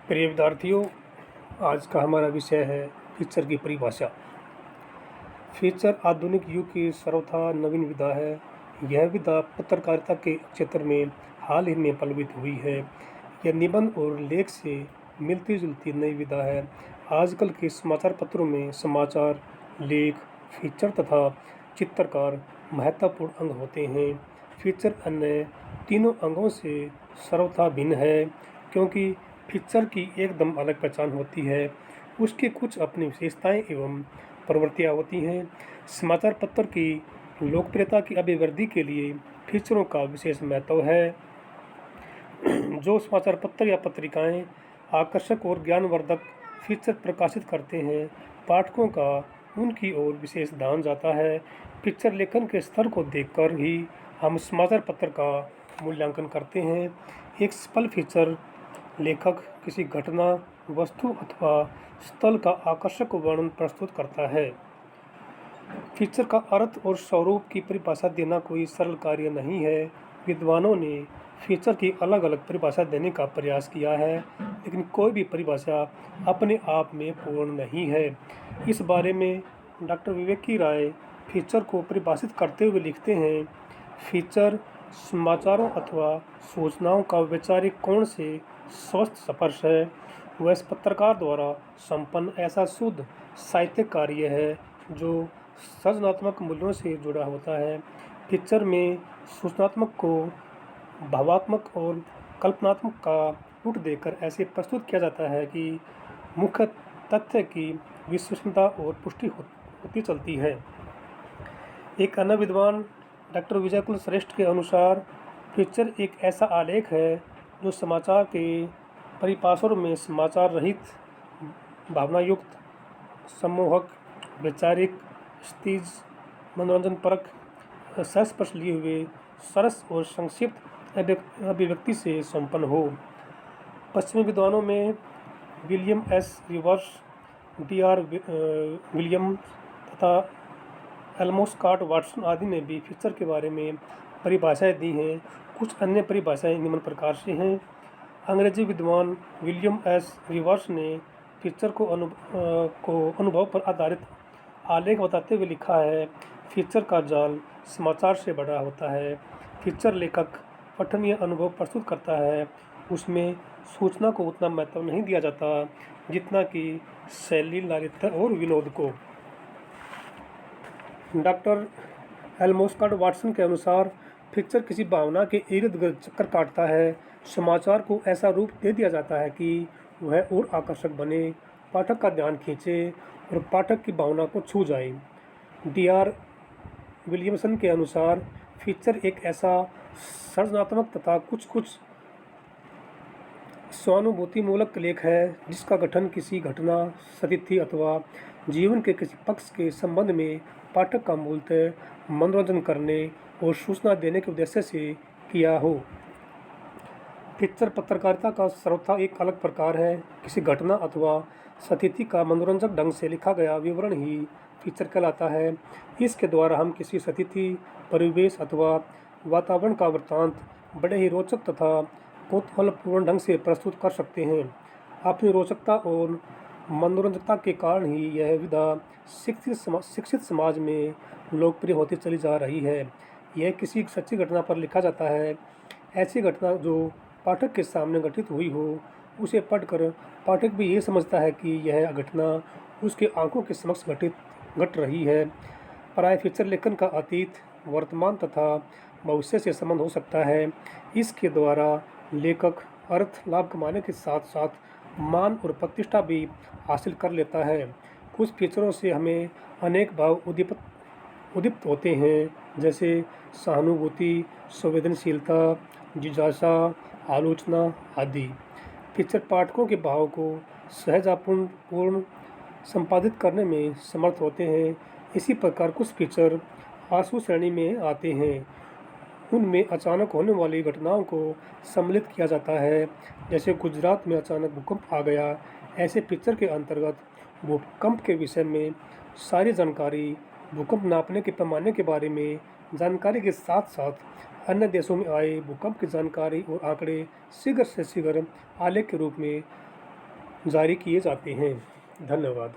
प्रिय विद्यार्थियों, आज का हमारा विषय है फीचर की परिभाषा। फीचर आधुनिक युग की सर्वथा नवीन विधा है। यह विधा पत्रकारिता के क्षेत्र में हाल ही में पल्लवित हुई है। यह निबंध और लेख से मिलती जुलती नई विधा है। आजकल के समाचार पत्रों में समाचार, लेख, फीचर तथा चित्रकार महत्वपूर्ण अंग होते हैं। फीचर अन्य तीनों अंगों से सर्वथा भिन्न है, क्योंकि फीचर की एकदम अलग पहचान होती है। उसकी कुछ अपनी विशेषताएं एवं प्रवृत्तियां होती हैं। समाचार पत्र की लोकप्रियता की अभिवृद्धि के लिए फीचरों का विशेष महत्व है। जो समाचार पत्र या पत्रिकाएं आकर्षक और ज्ञानवर्धक फीचर प्रकाशित करते हैं, पाठकों का उनकी ओर विशेष ध्यान जाता है। फीचर लेखन के स्तर को देखकर ही हम समाचार पत्र का मूल्यांकन करते हैं। एक सफल फीचर लेखक किसी घटना, वस्तु अथवा स्थल का आकर्षक वर्णन प्रस्तुत करता है। फीचर का अर्थ और स्वरूप की परिभाषा देना कोई सरल कार्य नहीं है। विद्वानों ने फीचर की अलग अलग परिभाषा देने का प्रयास किया है, लेकिन कोई भी परिभाषा अपने आप में पूर्ण नहीं है। इस बारे में डॉक्टर विवेकी राय फीचर को परिभाषित करते हुए लिखते हैं, फीचर समाचारों अथवा सूचनाओं का वैचारिक कोण से स्वस्थ स्पर्श है। वह पत्रकार द्वारा संपन्न ऐसा शुद्ध साहित्यिक कार्य है जो सृजनात्मक मूल्यों से जुड़ा होता है। फीचर में सूचनात्मक को भावात्मक और कल्पनात्मक का रूप देकर ऐसे प्रस्तुत किया जाता है कि मुख्य तथ्य की विश्वसनीयता और पुष्टि होती चलती है। एक अन्य विद्वान डॉक्टर विजय कुल श्रेष्ठ के अनुसार फीचर एक ऐसा आलेख है जो समाचार के परिपार्श्व में समाचार रहित, भावनायुक्त, सम्मोहक, वैचारिक, स्थिज, मनोरंजनपरक, संस्पर्श लिए हुए सरस और संक्षिप्त अभिव्यक्ति से संपन्न हो। पश्चिमी विद्वानों में William S reverse, DR. Williams तथा एल्मो स्कॉट वाटसन आदि ने भी फीचर के बारे में परिभाषाएं दी हैं। कुछ अन्य परिभाषाएं निम्न प्रकार से हैं। अंग्रेजी विद्वान विलियम एस रिवर्स ने फीचर को अनुभव पर आधारित आलेख बताते हुए लिखा है, फीचर का जाल समाचार से बड़ा होता है। फीचर लेखक पठनीय अनुभव प्रस्तुत करता है, उसमें सूचना को उतना महत्व नहीं दिया जाता जितना कि शैली, लालित्य और विनोद को। डॉक्टर एल्मो स्कॉट वाटसन के अनुसार फीचर किसी भावना के इर्द गिर्द चक्कर काटता है। समाचार को ऐसा रूप दे दिया जाता है कि वह और आकर्षक बने, पाठक का ध्यान खींचे और पाठक की भावना को छू जाए। डी.आर. विलियमसन के अनुसार फीचर एक ऐसा सृजनात्मक तथा कुछ सहानुभूतिमूलक लेख है जिसका गठन किसी घटना, स्थिति अथवा जीवन के किसी पक्ष के संबंध में पाठक का मूलतः मनोरंजन करने और सूचना देने के उद्देश्य से किया हो। फीचर पत्रकारिता का सर्वथा एक अलग प्रकार है। किसी घटना अथवा स्थिति का मनोरंजक ढंग से लिखा गया विवरण ही फीचर कहलाता है। इसके द्वारा हम किसी स्थिति, परिवेश अथवा वातावरण का वृत्तांत बड़े ही रोचक तथा कौतूहलपूर्ण ढंग से प्रस्तुत कर सकते हैं। अपनी रोचकता और मनोरंजकता के कारण ही यह विधा शिक्षित समाज में लोकप्रिय होती चली जा रही है। यह किसी सच्ची घटना पर लिखा जाता है। ऐसी घटना जो पाठक के सामने घटित हुई हो, उसे पढ़कर पाठक भी ये समझता है कि यह घटना उसके आंखों के समक्ष घट रही है। प्राय फीचर लेखन का अतीत, वर्तमान तथा भविष्य से संबंध हो सकता है। इसके द्वारा लेखक अर्थ लाभ कमाने के साथ साथ मान और प्रतिष्ठा भी हासिल कर लेता है। कुछ फीचरों से हमें अनेक भाव उद्दीपित होते हैं, जैसे सहानुभूति, संवेदनशीलता, जिज्ञासा, आलोचना आदि। फीचर पाठकों के भाव को सहजतापूर्ण संपादित करने में समर्थ होते हैं। इसी प्रकार कुछ फीचर आंसू श्रेणी में आते हैं। उनमें अचानक होने वाली घटनाओं को सम्मिलित किया जाता है, जैसे गुजरात में अचानक भूकंप आ गया। ऐसे फीचर के अंतर्गत भूकंप के विषय में सारी जानकारी, भूकंप नापने के पैमाने के बारे में जानकारी के साथ साथ अन्य देशों में आए भूकंप की जानकारी और आंकड़े शीघ्र से शीघ्र आलेख के रूप में जारी किए जाते हैं। धन्यवाद।